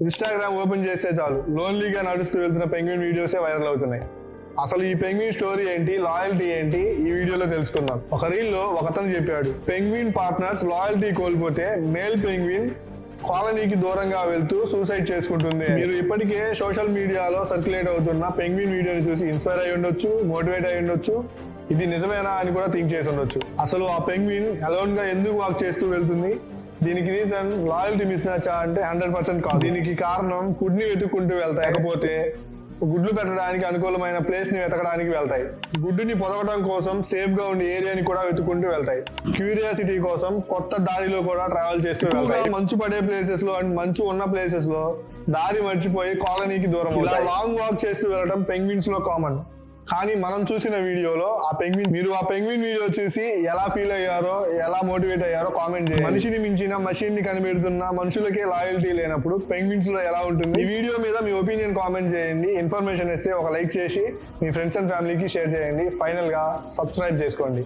Instagram open చేస్తే చాలు లోన్లీగా నడుస్తూ వెళ్తున్న పెంగ్విన్ వీడియోసే వైరల్ అవుతున్నాయి. అసలు ఈ పెంగ్విన్ స్టోరీ ఏంటి, లాయల్టీ ఏంటి, ఈ వీడియోలో తెలుసుకుందాం. ఒక రీల్లో ఒకతను చెప్పాడు, పెంగ్విన్ పార్ట్నర్స్ లాయల్టీ కోల్పోతే మేల్ పెంగ్విన్ కాలనీకి దూరంగా వెళ్తూ సూసైడ్ చేసుకుంటుంది. మీరు ఇప్పటికే సోషల్ మీడియాలో సర్క్యులేట్ అవుతున్న పెంగ్విన్ వీడియోని చూసి ఇన్స్పైర్ అయి ఉండొచ్చు, మోటివేట్ అయి ఉండొచ్చు, ఇది నిజమేనా అని కూడా థింక్ చేసి ఉండొచ్చు. అసలు ఆ పెంగ్విన్ అలోన్ గా ఎందుకు వాక్ చేస్తూ వెళ్తుంది? దీనికి రీజన్ లాయల్టీ మిస్ మ్యాచ్ అంటే 100% కాదు. దీనికి కారణం ఫుడ్ ని వెతుక్కుంటూ వెళ్తాయి, లేకపోతే గుడ్లు పెట్టడానికి అనుకూలమైన ప్లేస్ ని వెతకడానికి వెళ్తాయి. గుడ్డుని పొదగడం కోసం సేఫ్ గా ఉండే ఏరియాని కూడా వెతుక్కుంటూ వెళ్తాయి. క్యూరియాసిటీ కోసం కొత్త దారిలో కూడా ట్రావెల్ చేస్తూ వెళ్తాయి. మంచు పడే ప్లేసెస్ లో అండ్ మంచు ఉన్న ప్లేసెస్ లో దారి మర్చిపోయి కాలనీకి దూరం ఇలా లాంగ్ వాక్ చేస్తూ వెళ్ళడం పెంగ్విన్స్ లో కామన్. కానీ మనం చూసిన వీడియోలో మీరు ఆ పెంగ్విన్ వీడియో చూసి ఎలా ఫీల్ అయ్యారో, ఎలా మోటివేట్ అయ్యారో కామెంట్ చేయండి. మనిషిని మించిన మషిన్ ని కనిపెడుతున్న మనుషులకే లాయల్టీ లేనప్పుడు పెంగ్విన్స్ లో ఎలా ఉంటుంది? ఈ వీడియో మీద మీ ఒపీనియన్ కామెంట్ చేయండి. ఇన్ఫర్మేషన్ ఇస్తే ఒక లైక్ చేసి మీ ఫ్రెండ్స్ అండ్ ఫ్యామిలీకి షేర్ చేయండి. ఫైనల్ గా సబ్స్క్రైబ్ చేసుకోండి.